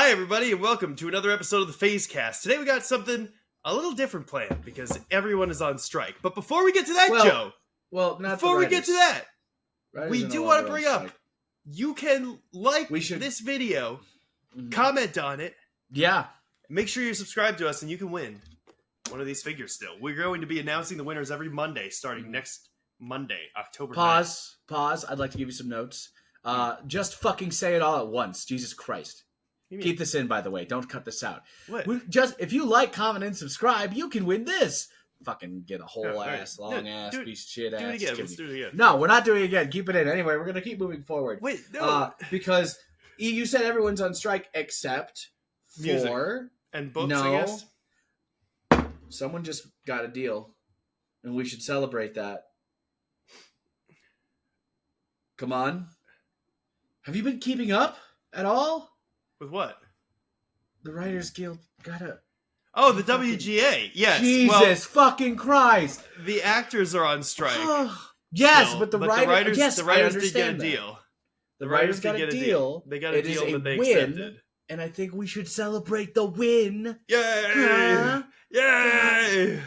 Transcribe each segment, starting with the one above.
Hi, everybody, and welcome to another episode of the PhazeCast. Today we got something a little different planned because everyone is on strike. But before we get to that, Joe, before we get to that, we do want to bring up, you can like this video, comment on it. Yeah. Make sure you're subscribed to us and you can win one of these figures still. We're going to be announcing the winners every Monday, starting next Monday, October 9th. Pause. I'd like to give you some notes. Just fucking say it all at once. Jesus Christ. Keep this in, by the way. Don't cut this out. What? If you like, comment, and subscribe, you can win this. Fucking get a whole long ass piece of shit ass. Do it again. Let's do it again. No, we're not doing it again. Keep it in. Anyway, we're going to keep moving forward. Wait, no. Because you said everyone's on strike except music. For... And books, no, I guess? Someone just got a deal, and we should celebrate that. Come on. Have you been keeping up at all? With what? The Writers Guild got a... Oh, the WGA. Yes. Jesus fucking Christ. The actors are on strike. Yes, still, but the writers... Yes, the writers did get a deal. The writers got a deal. They got a deal that they accepted. And I think we should celebrate the win. Yay! Yay!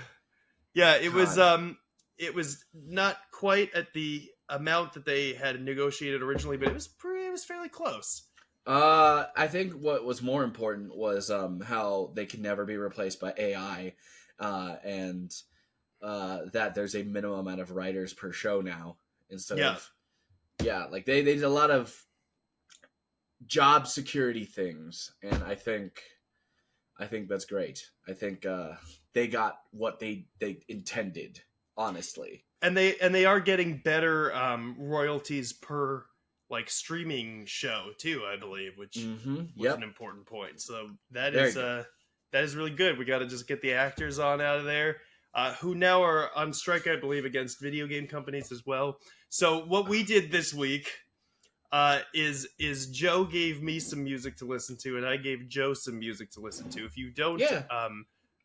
Yeah, it was not quite at the amount that they had negotiated originally, but it was fairly close. I think what was more important was how they can never be replaced by AI, and that there's a minimum amount of writers per show now instead of like they did a lot of job security things, and I think that's great. I think they got what they intended, honestly, and they are getting better royalties per like streaming show too, I believe, which was an important point. So that is really good. We got to just get the actors on out of there, who now are on strike, I believe, against video game companies as well. So what we did this week is Joe gave me some music to listen to, and I gave Joe some music to listen to. If you don't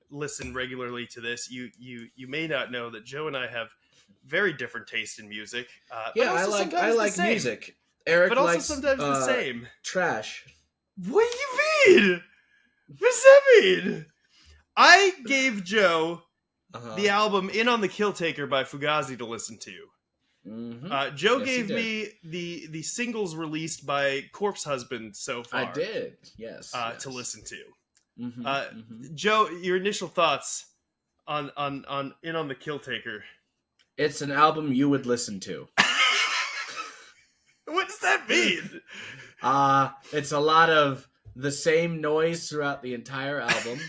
listen regularly to this, you may not know that Joe and I have very different taste in music. I like music. Eric but also likes, sometimes the same. Trash. What do you mean? What's that mean? I gave Joe the album "In on the Kill Taker" by Fugazi to listen to. Joe gave me the singles released by Corpse Husband so far. I did, yes. To listen to. Joe, your initial thoughts on "In on the Kill Taker"? It's an album you would listen to. What does that mean? It's a lot of the same noise throughout the entire album.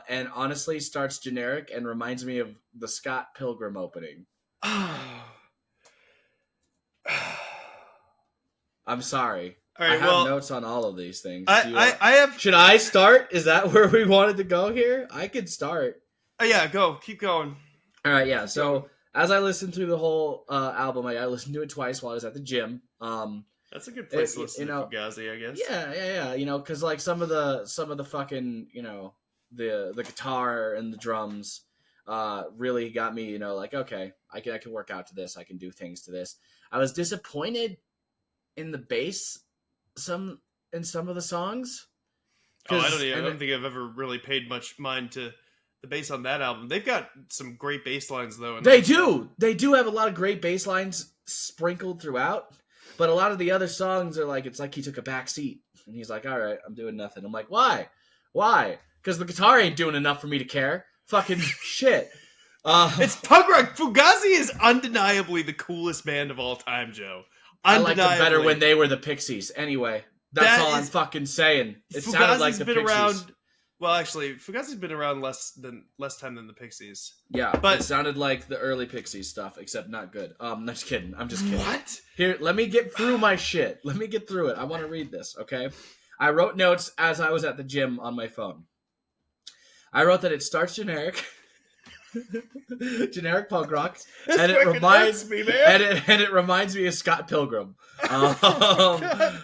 And honestly starts generic and reminds me of the Scott Pilgrim opening. I'm sorry. All right, I have notes on all of these things. I have... Should I start? Is that where we wanted to go here? I could start. Yeah, go. Keep going. All right, yeah. So as I listened through the whole album, I listened to it twice while I was at the gym. That's a good place to listen to Fugazi, I guess. Yeah. You know, because like some of the fucking, you know, the guitar and the drums really got me, you know, like, okay, I can work out to this. I can do things to this. I was disappointed in the bass in some of the songs. I don't think I've ever really paid much mind to the bass on that album. They've got some great bass lines, though. They do have a lot of great bass lines sprinkled throughout. But a lot of the other songs are like, it's like he took a back seat. And he's like, all right, I'm doing nothing. I'm like, why? Because the guitar ain't doing enough for me to care. Fucking shit. It's punk rock. Fugazi is undeniably the coolest band of all time, Joe. I liked them better when they were the Pixies. Anyway, that's all I'm fucking saying. It sounded like the Pixies. Around... Well, actually, Fugazi's been around less time than the Pixies. Yeah, but it sounded like the early Pixies stuff, except not good. I'm just kidding. What? Here, let me get through my shit. Let me get through it. I want to read this, okay? I wrote notes as I was at the gym on my phone. I wrote that it starts generic. Generic punk rock. And it reminds me, man. And it reminds me of Scott Pilgrim. I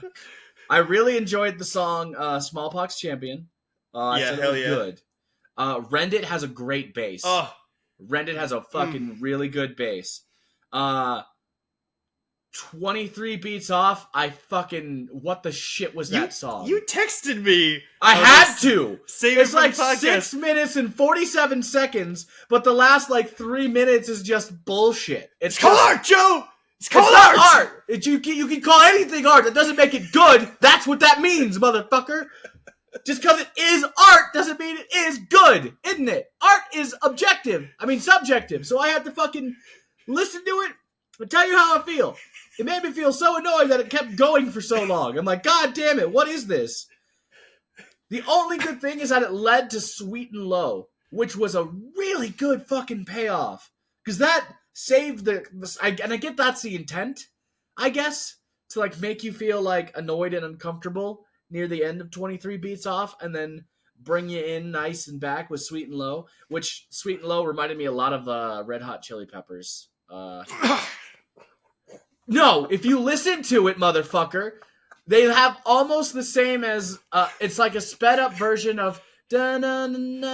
really enjoyed the song Smallpox Champion. Hell yeah. Good. Rend It has a great bass. Oh. Rend It has a fucking really good bass. 23 Beats Off, what the shit was that song? You texted me. I had to. It's like 6 minutes and 47 seconds, but the last like 3 minutes is just bullshit. It's called art, Joe. It's called art. You can call anything art. That doesn't make it good. That's what that means, motherfucker. Just because it is art doesn't mean it is good, isn't it? Art is subjective. So I had to fucking listen to it and tell you how I feel. It made me feel so annoyed that it kept going for so long. I'm like, God damn it, what is this? The only good thing is that it led to Sweet and Low, which was a really good fucking payoff. Because that saved I get that's the intent, I guess, to like make you feel like annoyed and uncomfortable near the end of 23 Beats Off, and then bring you in nice and back with Sweet and Low, which Sweet and Low reminded me a lot of Red Hot Chili Peppers. No, if you listen to it, motherfucker, they have almost the same as, it's like a sped up version of Lonely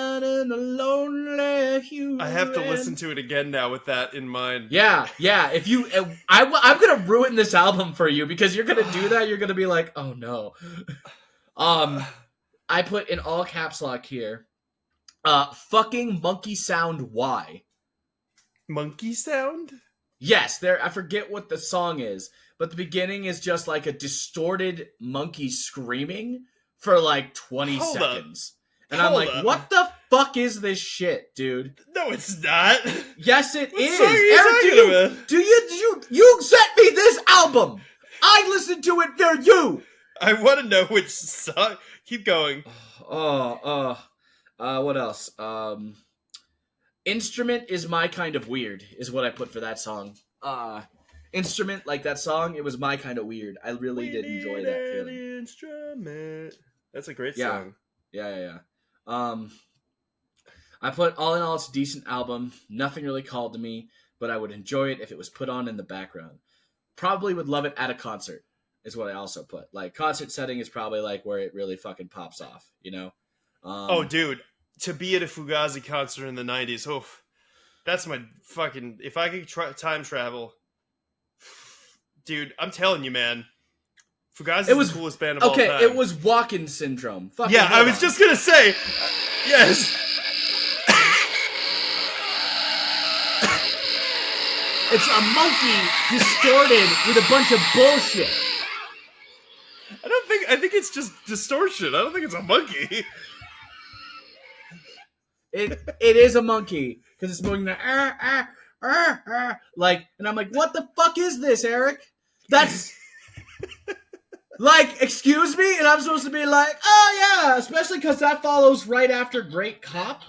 Human. I have to listen to it again now with that in mind. Yeah. If you, I'm gonna ruin this album for you because you're gonna do that. You're gonna be like, oh no. I put in all caps lock here. Fucking Monkey Sound. Why? Monkey Sound? Yes, I forget what the song is, but the beginning is just like a distorted monkey screaming for like 20 seconds. And I'm like, what the fuck is this shit, dude? No, it's not. Yes, it is. Song are you Eric, you sent me this album. I listened to it for you. I want to know which song. Keep going. What else? Instrument is my kind of weird, is what I put for that song. Instrument, like that song, it was my kind of weird. I really did enjoy that feeling. Instrument. That's a great song. Yeah. I put all in all, it's a decent album. Nothing really called to me, but I would enjoy it if it was put on in the background. Probably would love it at a concert, is what I also put. Like, concert setting is probably like where it really fucking pops off, you know? Oh, dude. To be at a Fugazi concert in the 90s, that's my fucking... If I could time travel... Dude, I'm telling you, man. Fugazi is the coolest band of all time. Okay, it was walk-in syndrome. Fucking yeah, I was just gonna say... yes. It's a monkey distorted with a bunch of bullshit. I think it's just distortion. I don't think it's a monkey. It is a monkey because it's moving the like, and I'm like, what the fuck is this, Eric? That's like, excuse me, and I'm supposed to be like, oh yeah, especially because that follows right after Great Cop.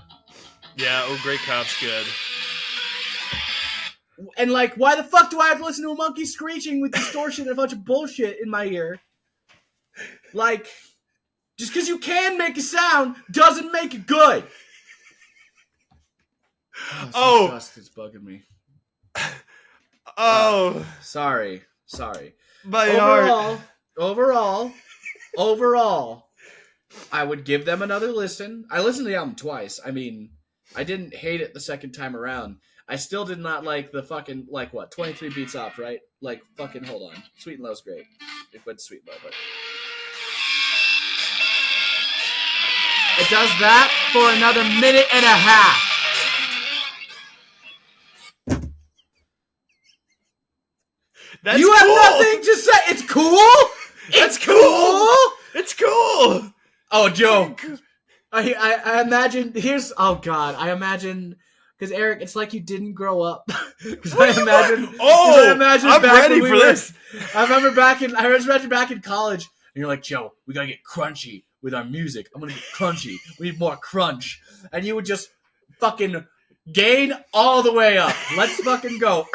Yeah, Great Cop's good. And like, why the fuck do I have to listen to a monkey screeching with distortion and a bunch of bullshit in my ear? Like, just because you can make a sound doesn't make it good. Dust is bugging me. Sorry. Overall, I would give them another listen. I listened to the album twice. I mean, I didn't hate it the second time around. I still did not like the fucking, 23 Beats Off, right? Like, fucking, hold on. Sweet and Low's great. It went Sweet and Low, but... It does that for another minute and a half. That's you have cool. nothing to say. It's cool. It's cool. It's cool. Oh, Joe. I imagine. Oh God. I imagine. Because Eric, it's like you didn't grow up. Because I imagine. I'm ready for this. I remember back in college, and you're like, Joe, we gotta get crunchy with our music. I'm gonna get crunchy. We need more crunch, and you would just fucking gain all the way up. Let's fucking go.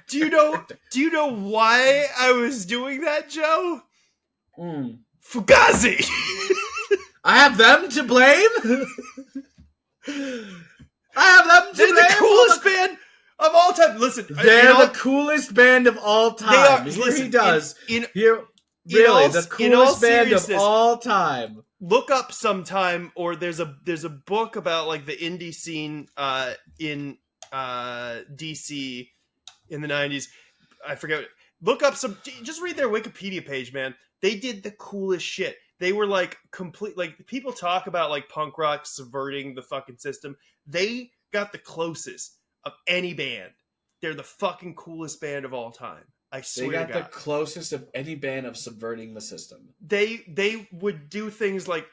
Do you know why I was doing that, Joe? Fugazi. I have them to blame. They're the coolest band of all time. Listen, they're the coolest band of all time. They are. Listen, the coolest band of all time. Look up sometime, or there's a book about like the indie scene in DC in the 90s. I forget. Look up just read their Wikipedia page, man. They did the coolest shit. They were like complete, like people talk about like punk rock subverting the fucking system. They got the closest of any band. They're the fucking coolest band of all time. I swear to God. They got the closest of any band of subverting the system. They would do things like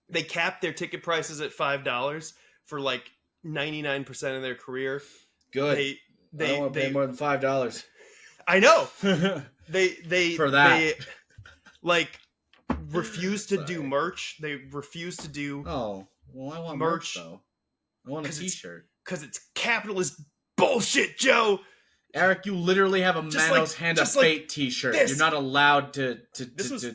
they capped their ticket prices at $5 for like 99% of their career. Good. I don't want to pay more than $5. I know. They for that. They, like refuse to do merch. They refuse to do. Oh, well, I want merch though. I want a T-shirt because it's capitalist bullshit, Joe. Eric, you literally have a Manos Hand of Fate T-shirt. You're not allowed to. This was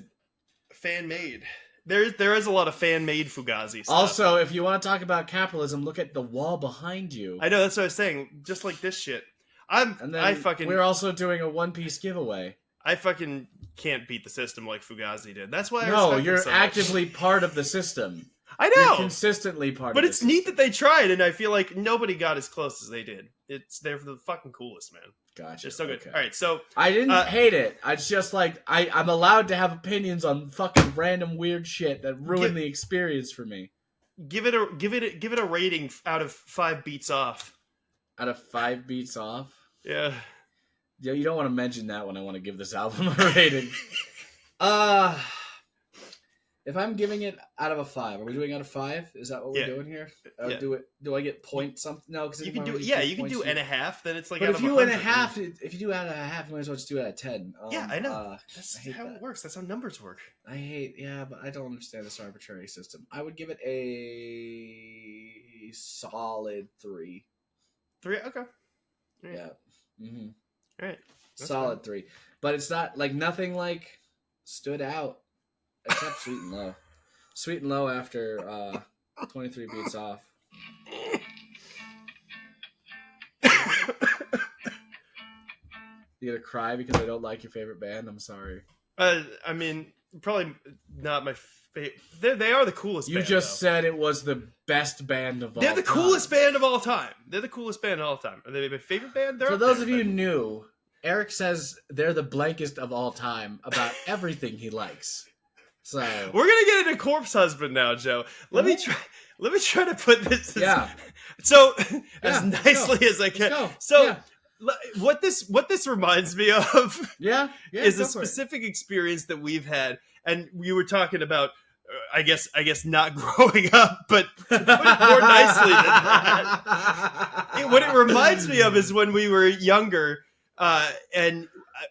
fan made. There is a lot of fan made Fugazi stuff. Also, if you want to talk about capitalism, look at the wall behind you. I know, that's what I was saying. Just like this shit. We're also doing a One Piece giveaway. I fucking can't beat the system like Fugazi did. That's why you're actively part of the system. I know. You're consistently part of it. But it's system. Neat that they tried, and I feel like nobody got as close as they did. They're the fucking coolest, man. Gotcha. They're so good. Okay. All right, so I didn't hate it. I just like I'm allowed to have opinions on fucking random weird shit that ruin the experience for me. Give it a rating out of 5 beats off. Out of 5 beats off? Yeah. Yeah, you don't want to mention that when I want to give this album a rating. If I'm giving it out of a 5, are we doing out of 5? Is that what we're doing here? Yeah. Do I get point something? No, because you can do. Yeah, you can do and a half. Then it's like. But if you and a half, if you do out of a half, you might as well just do it at 10. Yeah, I know. That's how it works. That's how numbers work. But I don't understand this arbitrary system. I would give it a solid 3. 3. Okay. Yeah. Mm-hmm. All right. Solid 3, but it's not like nothing like stood out. Except Sweet and Low. Sweet and Low after 23 beats off. You gonna cry because I don't like your favorite band? I'm sorry. I mean, probably not my favorite. They are the coolest band. You just said it was the best band of all time. They're the coolest band of all time. They're the coolest band of all time. Are they my favorite band? For those of you new, Eric says they're the blankest of all time about everything he likes. So we're gonna get into Corpse Husband now, Joe. Let me try to put this as nicely as I can. So what this reminds me of is a specific experience that we've had, and we were talking about I guess not growing up, but to put it more nicely than that. What it reminds me of is when we were younger, and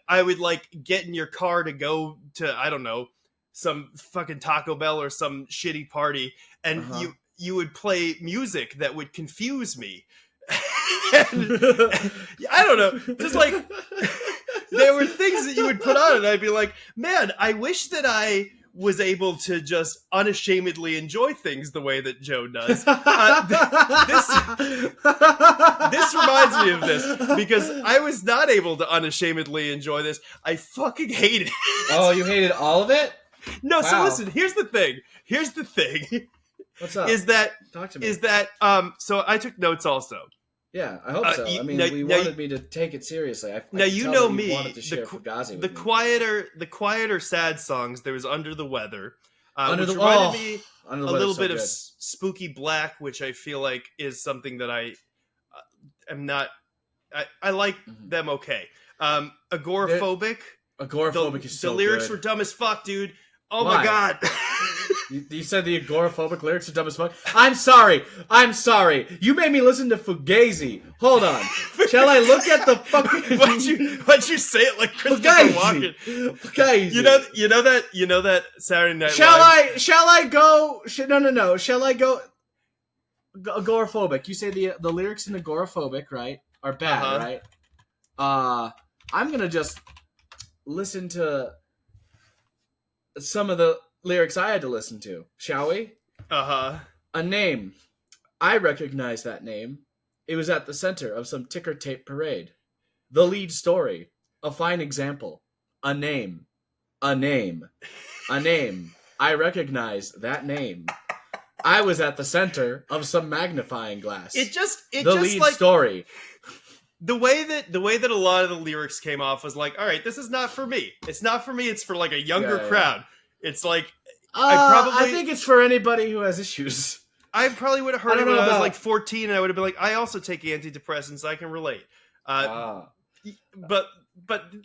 I would like get in your car to go to, I don't know, some fucking Taco Bell or some shitty party, and you would play music that would confuse me. And, I don't know, just like there were things that you would put on, and I'd be like, man, I wish that I was able to just unashamedly enjoy things the way that Joe does. This reminds me of this because I was not able to unashamedly enjoy this. I fucking hated it. Oh, you hated all of it? No, wow. So listen, here's the thing. What's up? Talk to me. So I took notes also. Yeah, I hope so. I mean, we wanted me to take it seriously. Now you know me. Wanted to share Fugazi with the quieter sad songs. There was Under the Weather, Under which the reminded me a little bit of Spooky Black, which I feel like is something that I am not. I like them okay. Agoraphobic. Agoraphobic is so good. The lyrics were dumb as fuck, dude. Oh my god. You said the agoraphobic lyrics are dumb as fuck? I'm sorry. You made me listen to Fugazi. Hold on. Shall I look at the fucking... Why'd you say it like Christopher Walken? Fugazi. You know that Saturday Night Live... Shall I go... No. Shall I go... Agoraphobic. You say the lyrics in agoraphobic, right? Are bad, right? I'm gonna just listen to some of the lyrics I had to listen to, shall we? A name. I recognize that name. It was at the center of some ticker tape parade. The lead story. A fine example. A name. A name. A name. I recognize that name. I was at the center of some magnifying glass. The lead story. the way that a lot of the lyrics came off was like, all right, this is not for me. It's not for me. It's for like a younger crowd. It's like I think it's for anybody who has issues. I probably would have heard it when I was like 14, and I would have been like, I also take antidepressants. I can relate. But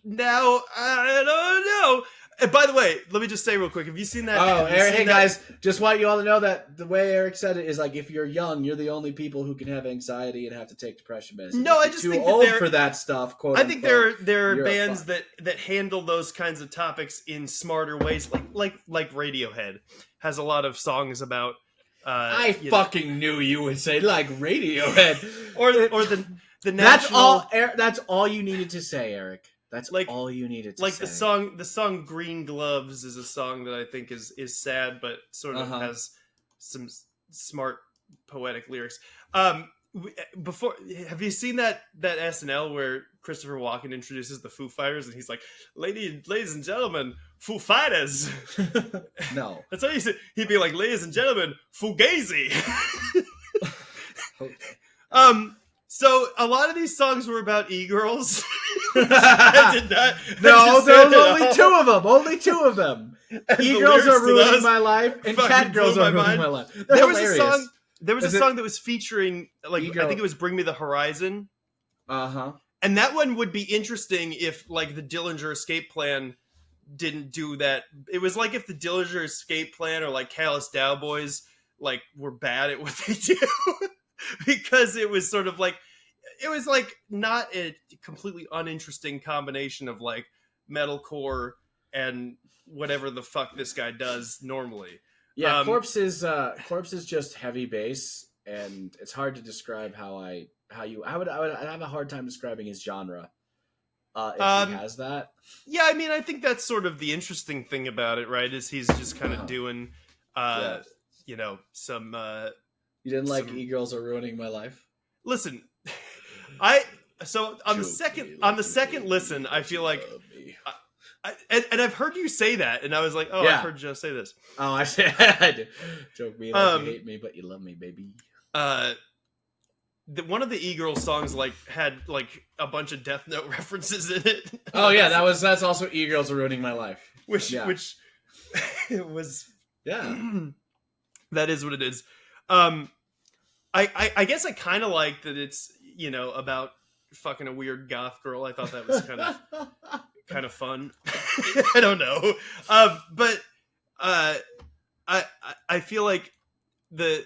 now I don't know. And by the way, let me just say real quick: have you seen that? Oh, Eric, hey guys, just want you all to know that the way Eric said it is like, if you're young, you're the only people who can have anxiety and have to take depression medicine. No, I just too think old for that stuff. Quote, I think there are bands that handle those kinds of topics in smarter ways, like Radiohead has a lot of songs about. I fucking knew you would say like Radiohead, or the national. That's all you needed to say, Eric. That's like all you needed to say. Like the song "Green Gloves" is a song that I think is sad, but sort of has some smart poetic lyrics. Before, have you seen that SNL where Christopher Walken introduces the Foo Fighters and he's like, "Ladies and gentlemen, Foo Fighters." No, that's how he said. He'd be like, "Ladies and gentlemen, Fugazi." Okay. So a lot of these songs were about e-girls. I did not. No, there was only two of them. Only two of them. E-girls are ruining my life, and cat girls are ruining my life. There was a song. There was a song that was featuring, like, I think it was "Bring Me the Horizon." And that one would be interesting if, like, the Dillinger Escape Plan didn't do that. It was like if the Dillinger Escape Plan or like Callous Cowboys like were bad at what they do. Because it was sort of like, it was like not a completely uninteresting combination of like metalcore and whatever the fuck this guy does normally. Yeah, Corpse is just heavy bass, and it's hard to describe I would have a hard time describing his genre. If he has that. Yeah, I mean, I think that's sort of the interesting thing about it, right? Is he's just kind of doing, you know, some. You didn't like E-Girls Are Ruining My Life? Listen, on the second listen, I feel like, and I've heard you say that, and I was like, I've heard Joe say this. Oh, I said, joke me like you hate me, but you love me, baby. One of the E-Girls songs like had like a bunch of Death Note references in it. Oh yeah, that's also E-Girls Are Ruining My Life. Which it was that is what it is. I guess I kind of like that it's, you know, about fucking a weird goth girl. I thought that was kind of fun. I don't know. But I feel like the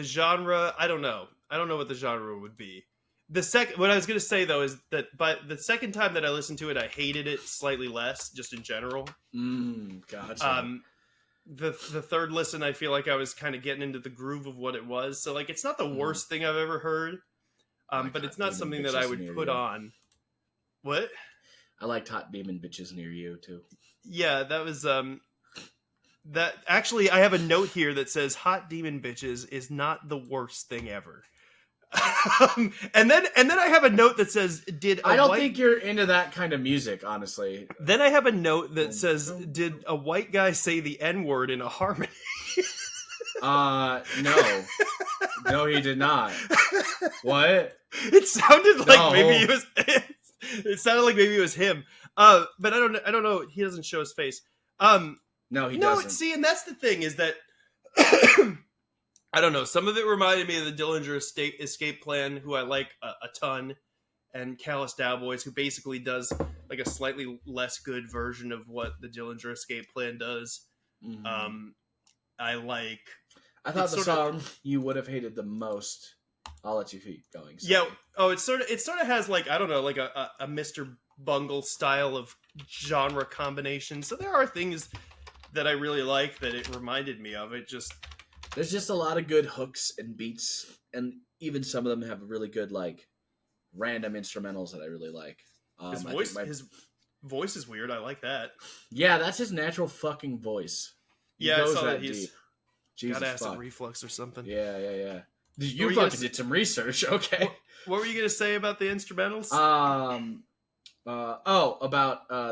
genre, I don't know what the genre would be. What I was going to say though is that by the second time that I listened to it, I hated it slightly less, just in general. Gotcha. The third listen, I feel like I was kind of getting into the groove of what it was. So like, it's not the worst thing I've ever heard, but it's not something that I would put on. What? I liked Hot Demon Bitches Near You too. Yeah, that was that actually I have a note here that says Hot Demon Bitches is not the worst thing ever. and then I have a note that says, I don't think you're into that kind of music, honestly. Then I have a note that says, did a white guy say the N-word in a harmony? No. No, he did not. What? It sounded like maybe it was it sounded like maybe it was him. But I don't know. He doesn't show his face. No, he doesn't. See, and that's the thing is that I don't know. Some of it reminded me of the Dillinger Escape Plan, who I like a ton, and Callous Cowboys, who basically does like a slightly less good version of what the Dillinger Escape Plan does. Mm-hmm. I thought the song you would have hated the most. I'll let you keep going. Sorry. Yeah. Oh, it sort of has like, I don't know, like a Mr. Bungle style of genre combination. So there are things that I really like that it reminded me of. There's just a lot of good hooks and beats, and even some of them have really good, like, random instrumentals that I really like. His voice is weird. I like that. Yeah, that's his natural fucking voice. I saw that he's got acid reflux or something. Yeah. You fucking did some research, okay. What were you going to say about the instrumentals?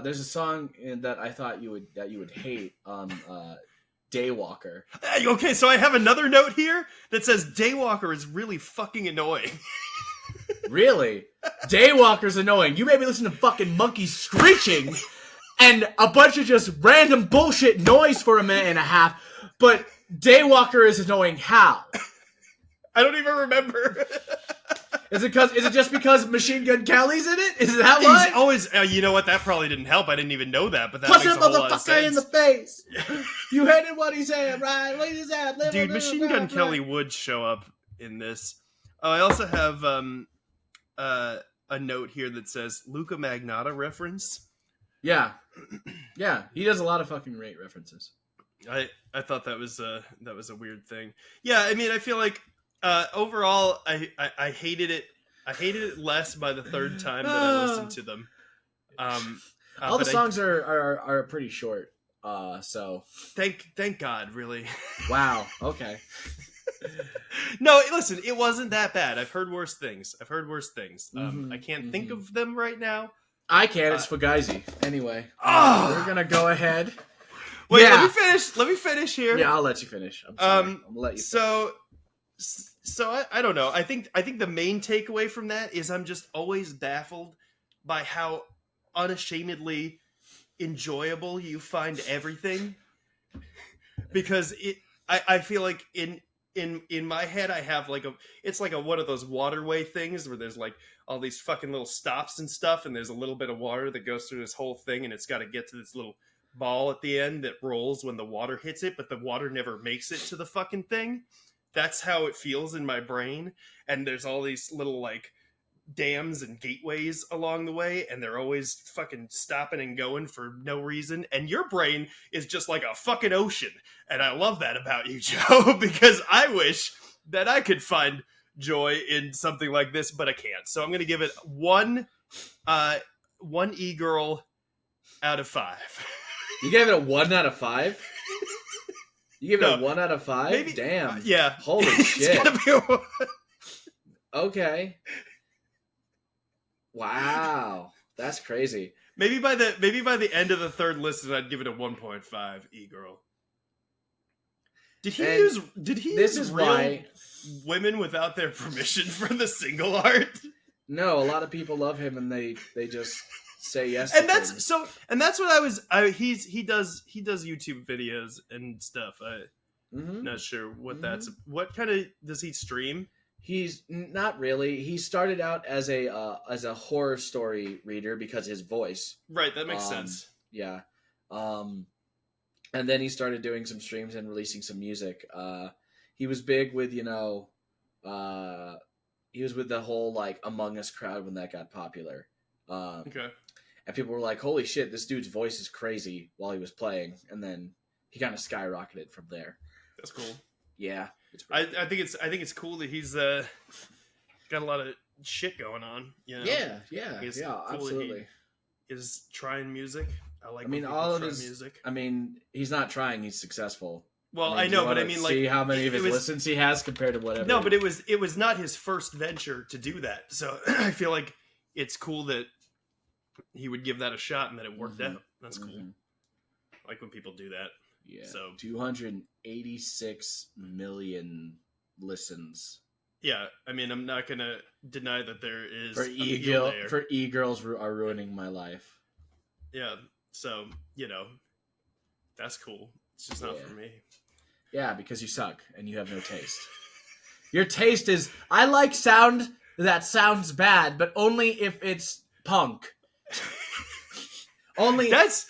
There's a song that I thought you would hate on Daywalker. Okay, so I have another note here that says Daywalker is really fucking annoying. Really? Daywalker's annoying. You made me listen to fucking monkeys screeching and a bunch of just random bullshit noise for a minute and a half, but Daywalker is annoying how? I don't even remember. Is it just because Machine Gun Kelly's in it? Is that why? He's always, you know what? That probably didn't help. I didn't even know that, but that Punch makes that a whole lot of motherfucker sense. in the face. You hated what he said, right? What he said. Dude, Machine Gun Kelly would show up in this. I also have a note here that says Luca Magnotta reference. Yeah, he does a lot of fucking rate references. I thought that was a weird thing. Yeah, I mean, I feel like overall, I hated it. I hated it less by the third time that I listened to them. All the songs are pretty short. So thank God, really. Wow. Okay. No, listen, it wasn't that bad. I've heard worse things. I can't think of them right now. I can. It's Fugazi. Anyway, we're gonna go ahead. Wait, let me finish here. Yeah, I'll let you finish. I'm sorry. I'm gonna let you finish. So I don't know. I think the main takeaway from that is I'm just always baffled by how unashamedly enjoyable you find everything. Because I feel like in my head I have it's like one of those waterway things where there's like all these fucking little stops and stuff, and there's a little bit of water that goes through this whole thing, and it's got to get to this little ball at the end that rolls when the water hits it, but the water never makes it to the fucking thing. That's how it feels in my brain. And there's all these little like dams and gateways along the way, and they're always fucking stopping and going for no reason. And your brain is just like a fucking ocean. And I love that about you, Joe, because I wish that I could find joy in something like this, but I can't. So I'm going to give it one e-girl out of 5. You gave it a 1 out of 5? You gave it a 1 out of 5? Maybe, damn. Yeah. Holy shit. It's gotta be okay. Wow. That's crazy. Maybe by the end of the third listen, I'd give it a 1.5 e-girl. Did he use real women without their permission for the single art? No, a lot of people love him, and they just say yes. And that's what he does YouTube videos and stuff. I'm not sure what that's. What kind of does he stream? He's not really. He started out as a horror story reader because his voice. Right, that makes sense. Yeah. And then he started doing some streams and releasing some music. He was big with, he was with the whole like Among Us crowd when that got popular. Okay. And people were like, "Holy shit, this dude's voice is crazy" while he was playing, and then he kind of skyrocketed from there. That's cool. Yeah, I think it's cool that he's got a lot of shit going on. You know? Yeah, cool absolutely. He is trying music. I mean, all of his music. I mean, he's not trying; he's successful. Well, I know, but I mean, like, see how many of his listens he has compared to whatever. No, but it was not his first venture to do that. So I feel like it's cool that he would give that a shot and that it worked out. That's cool. I like when people do that. Yeah. So 286 million listens. Yeah, I mean, I'm not gonna deny that there is for e-girls are ruining my life. Yeah. So that's cool. It's just not for me. Yeah, because you suck and you have no taste. Your taste is, I like sound that sounds bad, but only if it's punk. Only that's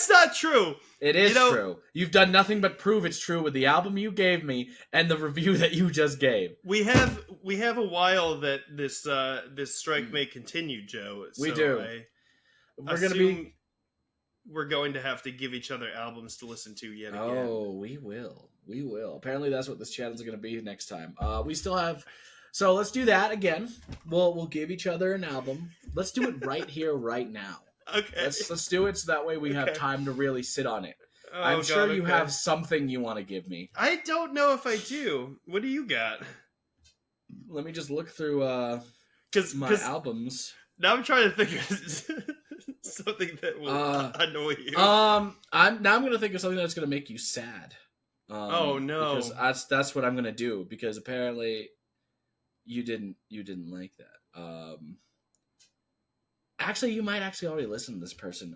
not true. It is true. You've done nothing but prove it's true with the album you gave me and the review that you just gave. We have a while that this strike may continue, Joe. We do. We're going to have to give each other albums to listen to yet again. Oh, we will. Apparently, that's what this channel's going to be next time. We still have. So let's do that again. We'll give each other an album. Let's do it right here, right now. Okay. Let's do it so that way we have time to really sit on it. I'm sure you have something you want to give me. I don't know if I do. What do you got? Let me just look through my albums. Now I'm trying to think of something that will annoy you. I'm going to think of something that's going to make you sad. Oh no! Because that's what I'm going to do. Because apparently, you didn't like that. Actually, you might actually already listen to this person.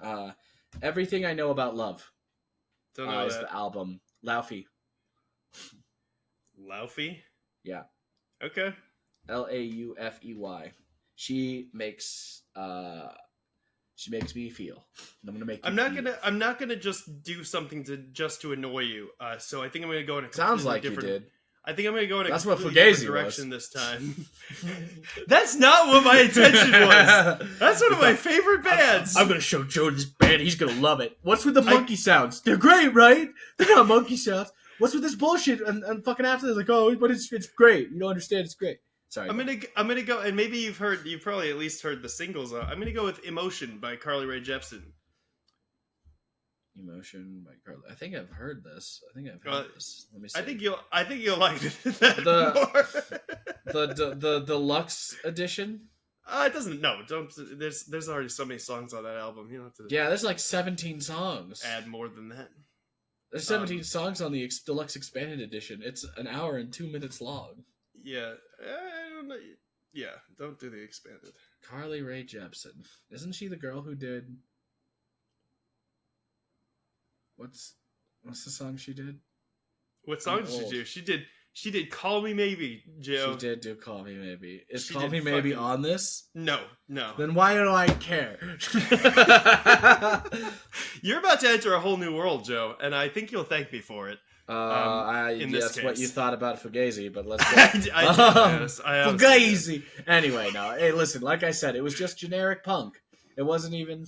Everything I Know About Love. Don't know is the album. Laufey. Laufey? Yeah. Okay. Laufey. She makes me feel. I'm gonna make. I'm not gonna just do something to annoy you. So I think I'm gonna go in a sounds like different. You did. I think I'm gonna go in a That's what completely Fugazi different direction was. this time. That's not what my intention was. That's one of my favorite bands. I'm gonna show Joe this band. He's gonna love it. What's with the monkey sounds? They're great, right? They're not monkey sounds. What's with this bullshit? And fucking after this, like, oh, but it's great. You don't understand. It's great. Sorry. I'm gonna go, and maybe you've probably at least heard the singles. I'm gonna go with "Emotion" by Carly Rae Jepsen. Emotion by Carly. I think I've heard this. Let me see. I think you'll like more. the deluxe edition. It doesn't. No, don't. There's already so many songs on that album. You don't have to. Yeah, there's like 17 songs. Add more than that. There's 17 songs on the deluxe expanded edition. It's an hour and 2 minutes long. Yeah, I don't know. Yeah, don't do the expanded. Carly Rae Jepsen. Isn't she the girl who did? What's the song she did? What song did she do? She did "Call Me Maybe," Joe. She did do "Call Me Maybe." Is "Call Me Maybe" on this? No. Then why do I care? You're about to enter a whole new world, Joe, and I think you'll thank me for it. That's what you thought about Fugazi, but let's go. Fugazi. Anyway, no. Hey, listen. Like I said, it was just generic punk. It wasn't even.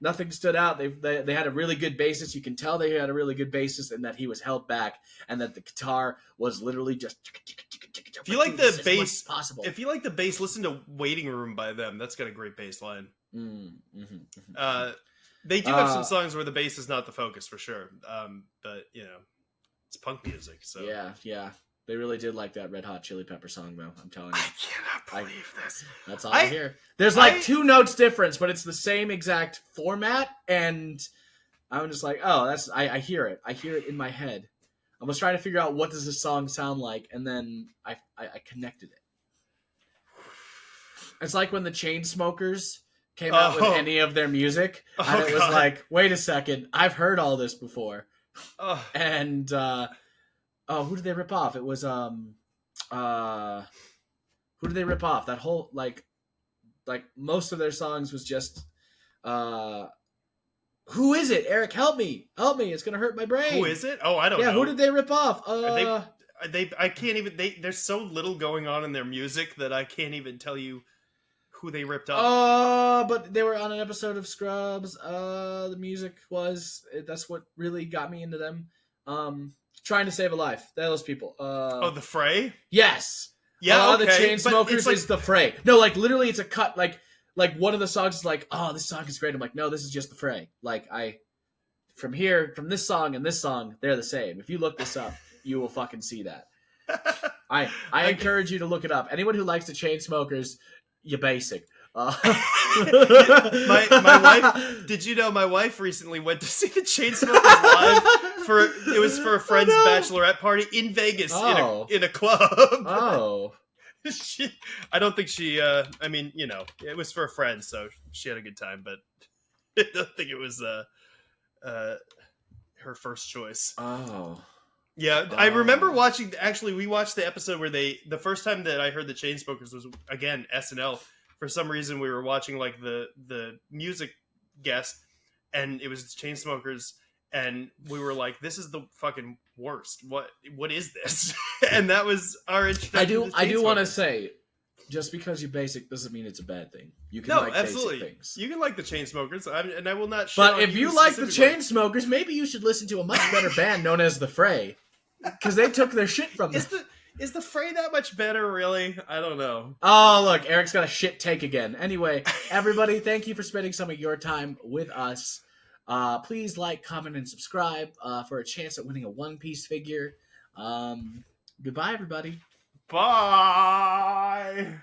Nothing stood out. They had a really good bassist. You can tell they had a really good bassist, and that he was held back, and that the guitar was literally just. If you like the bass, possible. If you like the bass, listen to "Waiting Room" by them. That's got a great bass line. They do have some songs where the bass is not the focus for sure. But it's punk music. So yeah. They really did like that Red Hot Chili Pepper song, though. I'm telling you. I cannot believe this. That's all I hear. There's like 2 notes difference, but it's the same exact format, and I'm just like, oh, I hear it. I hear it in my head. I was trying to figure out what does this song sound like, and then I connected it. It's like when the Chainsmokers came out with any of their music, and it was like, wait a second, I've heard all this before. And who did they rip off? It was who did they rip off? That whole like most of their songs was just who is it? Eric, help me! It's gonna hurt my brain. Who is it? Oh, I don't know. Yeah, who did they rip off? I can't even. There's so little going on in their music that I can't even tell you who they ripped off. But they were on an episode of Scrubs. The music was that's what really got me into them. Trying to Save a Life. Those people. The Fray? Yes. Yeah, The Chainsmokers is the Fray. No, like literally it's a cut. Like one of the songs is like, oh, this song is great. I'm like, no, this is just the Fray. Like from this song and this song, they're the same. If you look this up, you will fucking see that. I encourage you to look it up. Anyone who likes the Chainsmokers, you're basic. My wife. Did you know my wife recently went to see the Chainsmokers live? It was for a friend's bachelorette party in Vegas in a club. Oh. I don't think she. It was for a friend, so she had a good time, but I don't think it was her first choice. Oh. Yeah, I remember watching. Actually, we watched the episode where the first time that I heard the Chainsmokers was again SNL. For some reason, we were watching like the music guest, and it was the Chainsmokers, and we were like, "This is the fucking worst. What is this?" And that was our introduction. I do want to say, just because you're basic doesn't mean it's a bad thing. You can like absolutely. Basic things. You can like the Chainsmokers, and I will not. But if you like the Chainsmokers, maybe you should listen to a much better band known as the Fray, because they took their shit from them. Is the Fray that much better, really? I don't know. Oh, look, Eric's got a shit take again. Anyway, everybody, thank you for spending some of your time with us. Please like, comment, and subscribe for a chance at winning a One Piece figure. Goodbye, everybody. Bye!